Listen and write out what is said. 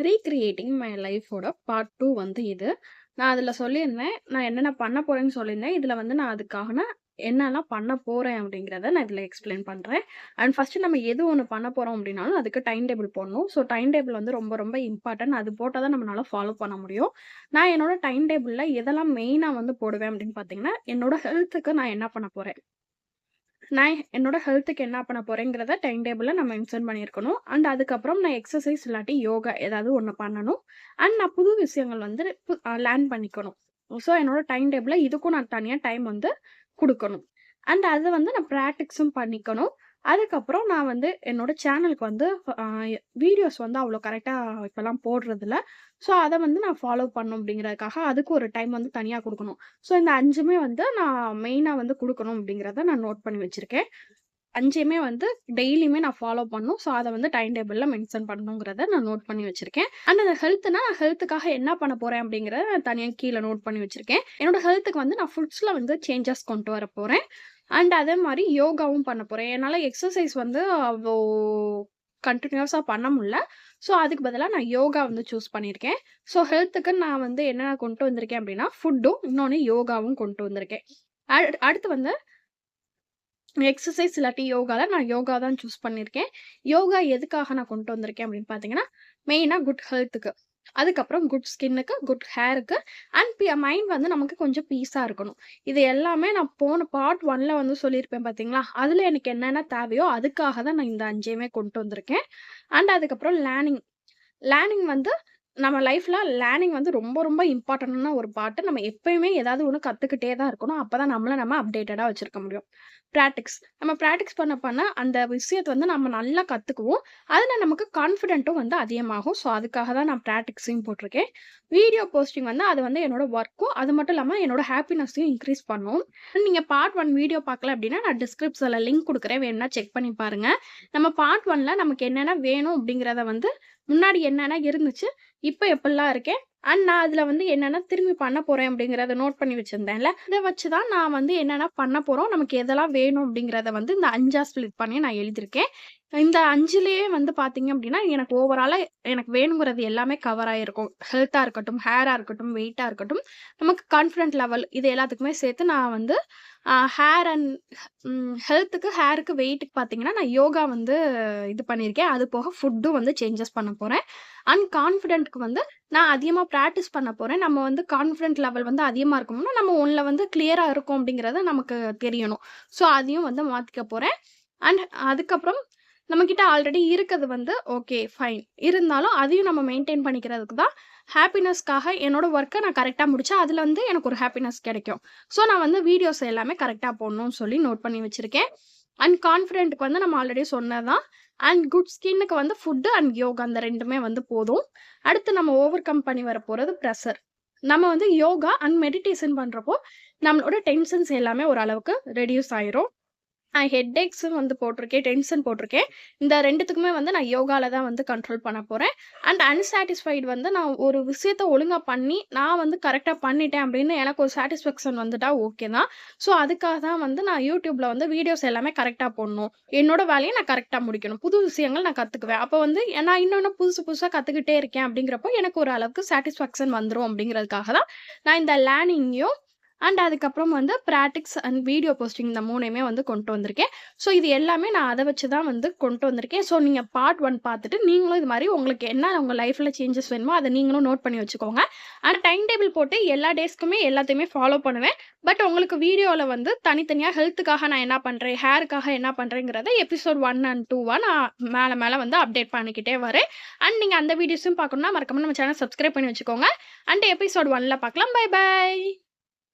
Recreating my லைஃபோட part 2 வந்து இது. நான் அதில சொல்லியிருந்தேன். நான் என்னென்ன பண்ண போறேன்னு சொல்லியிருந்தேன். இதில வந்து நான் அதுக்கான என்னலாம் பண்ண போறேன் அப்படிங்கிறத நான் இதில எக்ஸ்ப்ளைன் பண்றேன். அண்ட் ஃபர்ஸ்ட்டு நம்ம எது ஒண்ணு பண்ண போறோம் அப்படின்னாலும், அதுக்கு டைம் டேபிள் போடணும். ஸோ டைம் டேபிள் வந்து ரொம்ப ரொம்ப இம்பார்ட்டன்ட். அது போட்டா தான் நம்மளால ஃபாலோ பண்ண முடியும். நான் என்னோட டைம் டேபிள்ல எதெல்லாம் மெயினா வந்து போடுவேன் அப்படின்னு பார்த்தீங்கன்னா, என்னோட ஹெல்த்துக்கு நான் என்ன பண்ண போறேன்? நான் என்னோட ஹெல்த்துக்கு என்ன பண்ண போறேங்கிறத டைம் டேபிள்ல நான் மென்ஷன் பண்ணியிருக்கணும். அண்ட் அதுக்கப்புறம் நான் எக்ஸர்சைஸ் இல்லாட்டி யோகா ஏதாவது ஒண்ணு பண்ணணும். அண்ட் நான் புது விஷயங்கள் வந்து லேர்ன் பண்ணிக்கணும். ஸோ என்னோட டைம் டேபிள்ல இதுக்கும் நான் தனியா டைம் வந்து குடுக்கணும். அண்ட் அத வந்து நான் பிராக்டிக்ஸும் பண்ணிக்கணும். அதுக்கப்புறம் நான் வந்து என்னோட சேனலுக்கு வந்து அ வீடியோஸ் வந்து அவ்வளோ கரெக்ட்டா இப்பலாம் போடுறதில்ல. ஸோ அத வந்து நான் ஃபாலோ பண்ணணும் அப்படிங்கிறதுக்காக, அதுக்கு ஒரு டைம் வந்து தனியா குடுக்கணும். ஸோ இந்த 5மே வந்து நான் மெயினா வந்து குடுக்கணும் அப்படிங்கிறத நான் நோட் பண்ணி வச்சிருக்கேன். 5யுமே வந்து டெய்லியுமே நான் ஃபாலோ பண்ணணும். ஸோ அத வந்து டைம் டேபிள்ல மென்ஷன் பண்ணணுங்கிறத நான் நோட் பண்ணி வச்சிருக்கேன். அண்ட் அந்த ஹெல்த்னா ஹெல்த்துக்காக என்ன பண்ண போறேன் அப்படிங்கிறத நான் தனியா கீழ நோட் பண்ணி வச்சிருக்கேன். என்னோட ஹெல்த்துக்கு வந்து நான் ஃபுட்ஸ்ல வந்து சேஞ்சஸ் கொண்டு வர போறேன். அண்ட் அதே மாரி யோகாவும் பண்ண போறேன். என்னால எக்ஸர்சைஸ் வந்து அவ்ளோ கன்டினியூஸா பண்ண முடியல. ஸோ அதுக்கு பதிலா நான் யோகா வந்து சூஸ் பண்ணியிருக்கேன். ஸோ ஹெல்த்துக்கு நான் வந்து என்னென்ன கொண்டு வந்திருக்கேன் அப்படின்னா, ஃபுட்டும், இன்னொன்னு யோகாவும் கொண்டு வந்திருக்கேன். அடுத்து வந்து எக்ஸர்சைஸ் இல்லாட்டி யோகால நான் யோகா தான் சூஸ் பண்ணியிருக்கேன். யோகா எதுக்காக நான் கொண்டு வந்திருக்கேன் அப்படின்னு பார்த்தீங்கன்னா, மெயினா குட் ஹெல்த்துக்கு. அதுக்கப்புறம் குட் ஸ்கின்னுக்கு, குட் ஹேருக்கு அண்ட் மைண்ட் வந்து நமக்கு கொஞ்சம் பீஸா இருக்கணும். இது எல்லாமே நான் போன பார்ட் 1ல வந்து சொல்லியிருப்பேன் பார்த்தீங்களா? அதில எனக்கு என்னென்ன தேவையோ அதுக்காக தான் நான் இந்த 5யுமே கொண்டு வந்திருக்கேன். அண்ட் அதுக்கப்புறம் லேர்னிங். லேர்னிங் வந்து நம்ம லைஃப்ல லேர்னிங் வந்து ரொம்ப ரொம்ப இம்பார்ட்டன்டான ஒரு பார்ட். நம்ம எப்பயுமே ஏதாவது ஒண்ணு கத்துக்கிட்டே தான் இருக்கணும். அப்பதான் நம்மள நம்ம அப்டேட்டடா வச்சிருக்க முடியும். பிராக்டிஸ். நம்ம பிராக்டிஸ் பண்ண பண்ண அந்த விஷயத்த வந்து நம்ம நல்லா கத்துக்குவோம். அதுல நமக்கு கான்ஃபிடென்ட்டும் வந்து அதிகமாகும். ஸோ அதுக்காக தான் நான் பிராக்டிக்ஸையும் போட்டிருக்கேன். வீடியோ போஸ்டிங் வந்து அது வந்து என்னோட ஒர்க்கும், அது மட்டும் இல்லாம என்னோட ஹேப்பினஸையும் இன்கிரீஸ் பண்ணும். நீங்க பார்ட் 1 வீடியோ பார்க்கல அப்படின்னா, நான் டிஸ்கிரிப்ஷன்ல லிங்க் குடுக்குறேன். வேணும்னா செக் பண்ணி பாருங்க. நம்ம பார்ட் 1ல நமக்கு என்னென்ன வேணும் அப்படிங்கிறத வந்து முன்னாடி என்னென்ன இருந்துச்சு, இப்ப எப்படிலாம் இருக்கேன், அண்ட் நான் அதுல வந்து என்னென்ன திரும்பி பண்ண போறேன் அப்படிங்கிறத நோட் பண்ணி வச்சிருந்தேன்ல. இத வச்சு தான் நான் வந்து என்னென்ன பண்ண போறோம், நமக்கு எதெல்லாம் வேணும் அப்படிங்கிறத வந்து இந்த 5ஆ ஸ்ப்ளிட் பண்ணி நான் எழுதியிருக்கேன். இந்த 5லயே வந்து பார்த்தீங்க அப்படின்னா, எனக்கு ஓவராலா எனக்கு வேணுங்கிறது எல்லாமே கவர் ஆயிருக்கும். ஹெல்த்தா இருக்கட்டும், ஹேரா இருக்கட்டும், வெயிட்டா இருக்கட்டும், நமக்கு கான்ஃபிடன்ட் லெவல் இது எல்லாத்துக்குமே சேர்த்து நான் வந்து ஹேர் அண்ட் ஹெல்த்துக்கு, ஹேருக்கு, வெயிட்டுக்கு பார்த்தீங்கன்னா, நான் யோகா வந்து இது பண்ணியிருக்கேன். அது போக ஃபுட்டும் வந்து சேஞ்சஸ் பண்ண போறேன். அண்ட் கான்ஃபிடென்ட்க்கு வந்து நான் அதிகமா பிராக்டிஸ் பண்ண போறேன். நம்ம வந்து கான்ஃபிடென்ட் லெவல் வந்து அதிகமா இருக்கணும்னா, நம்ம ஒண்ணுல வந்து கிளியரா இருக்கோம் அப்படிங்கிறது நமக்கு தெரியணும். ஸோ அதையும் வந்து மாத்திக்க போறேன். அண்ட் அதுக்கப்புறம் நம்மகிட்ட ஆல்ரெடி இருக்கது வந்து ஓகே, ஃபைன். இருந்தாலும் அதையும் நம்ம மெயின்டெயின் பண்ணிக்கிறதுக்கு தான் ஹேப்பினஸ்க்காக என்னோட ஒர்க்க நான் கரெக்ட்டா முடிச்சா, அதுல வந்து எனக்கு ஒரு ஹேப்பினஸ் கிடைக்கும். ஸோ நான் வந்து வீடியோஸ் எல்லாமே கரெக்ட்டா போடணும்னு சொல்லி நோட் பண்ணி வச்சிருக்கேன். அண்ட் கான்ஃபிடென்ட்க்கு வந்து நம்ம ஆல்ரெடி சொன்னது தான். அண்ட் குட் ஸ்கின்னுக்கு வந்து ஃபுட் அண்ட் யோகா அந்த 2மே வந்து போதும். அடுத்து நம்ம ஓவர் கம் பண்ணி வரப்போறது பிரஷர். நம்ம வந்து யோகா அண்ட் மெடிடேஷன் பண்றப்போ, நம்மளோட டென்ஷன்ஸ் எல்லாமே ஓரளவுக்கு ரெட்யூஸ் ஆயிரும். ஹெட்டேக்ஸும் வந்து போட்டிருக்கேன், டென்ஷன் போட்டிருக்கேன். இந்த 2த்துக்குமே வந்து நான் யோகால தான் வந்து கண்ட்ரோல் பண்ண போறேன். அண்ட் அன்சாட்டிஸ்ஃபைடு வந்து நான் ஒரு விஷயத்த ஒழுங்கா பண்ணி, நான் வந்து கரெக்ட்டா பண்ணிட்டேன் அப்படின்னு எனக்கு ஒரு சாட்டிஸ்ஃபேக்ஷன் வந்துட்டா ஓகே தான். ஸோ அதுக்காக தான் வந்து நான் YouTubeல வந்து வீடியோஸ் எல்லாமே கரெக்ட்டா போடணும். என்னோட வேலைய நான் கரெக்ட்டா முடிக்கணும். புது விஷயங்கள் நான் கத்துக்குவேன். அப்ப வந்து நான் இன்னொன்னு புதுசு புதுசா கத்துக்கிட்டே இருக்கேன் அப்படிங்கிறப்போ, எனக்கு ஒரு அளவுக்கு சாட்டிஸ்ஃபேக்ஷன் வந்துரும் அப்படிங்கிறதுக்காக தான், நான் இந்த லேர்னிங்கையும் அண்ட் அதுக்கப்புறம் வந்து பிராக்டிக்ஸ் அண்ட் வீடியோ போஸ்டிங் இந்த 3யுமே வந்து கொண்டு வந்திருக்கேன். ஸோ இது எல்லாமே நான் அத வச்சு தான் வந்து கொண்டு வந்திருக்கேன். ஸோ நீங்க பார்ட் 1 பார்த்துட்டு, நீங்களும் இது மாரி உங்களுக்கு என்ன உங்க லைஃப்ல சேஞ்சஸ் வேணுமோ, அத நீங்களும் நோட் பண்ணி வச்சுக்கோங்க. அண்ட் டைம் டேபிள் போட்டு எல்லா டேஸ்க்குமே எல்லாத்தையுமே ஃபாலோ பண்ணுவேன். பட் உங்களுக்கு வீடியோல வந்து தனித்தனியா ஹெல்த்துக்காக நான் என்ன பண்றேன், ஹேருக்காக என்ன பண்றேங்கிறத எபிசோட் 1 அண்ட் 2வா நான் மேல மேல வந்து அப்டேட் பண்ணிக்கிட்டே வரேன். அண்ட் நீங்க அந்த வீடியோஸும் பார்க்கணும்னா மறக்காம நம்ம சேனல் சப்ஸ்கிரைப் பண்ணி வச்சுக்கோங்க. அண்ட் எபிசோட் 1ல பார்க்கலாம். Bye by.